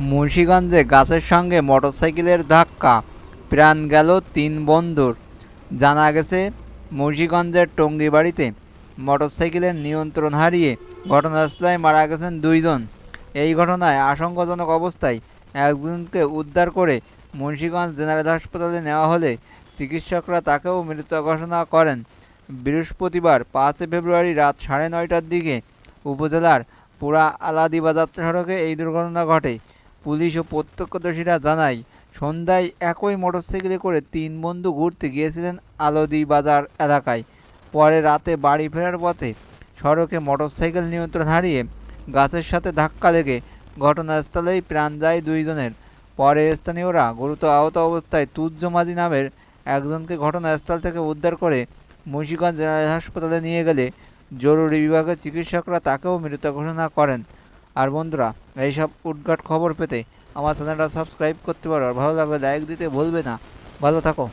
মুন্সিগঞ্জে গাছের সঙ্গে মোটরসাইকেলের ধাক্কা, প্রাণ গেল ৩ বন্ধুর। জানা গেছে, মুন্সিগঞ্জের টঙ্গিবাড়িতে মোটরসাইকেলের নিয়ন্ত্রণ হারিয়ে ঘটনাস্থলে মারা গেছেন ২ জন। এই ঘটনায় আশঙ্কাজনক অবস্থায় একজনকে উদ্ধার করে মুন্সিগঞ্জ জেনারেল হাসপাতালে নেওয়া হলে চিকিৎসকরা তাকেও মৃত ঘোষণা করেন। বৃহস্পতিবার ৫ ফেব্রুয়ারি রাত ৯:৩০টার দিকে উপজেলার পুরা আলাদিবাজার সড়কে এই দুর্ঘটনা ঘটে। পুলিশ ও প্রত্যক্ষদর্শীরা জানায়, সন্ধ্যায় একই মোটরসাইকেলে করে ৩ বন্ধু ঘুরতে গিয়েছিলেন আলাদিবাজার এলাকায়। পরে রাতে বাড়ি ফেরার পথে সড়কে মোটরসাইকেল নিয়ন্ত্রণ হারিয়ে গাছের সাথে ধাক্কা লেগে ঘটনাস্থলেই প্রাণ যায় ২ জনের। পরে স্থানীয়রা গুরুতর আহত অবস্থায় তুজ্জ মাঝি নামের একজনকে ঘটনাস্থল থেকে উদ্ধার করে মুন্সিগঞ্জ জেনারেল হাসপাতালে নিয়ে গেলে জরুরি বিভাগের চিকিৎসকরা তাকেও মৃত ঘোষণা করেন। আর বন্ধুরা, এইসব উদ্ঘাট খবর পেতে আমার চ্যানেলটা সাবস্ক্রাইব করতে পারো, আর ভালো লাগলে লাইক দিতে ভুলবে না। ভালো থাকো।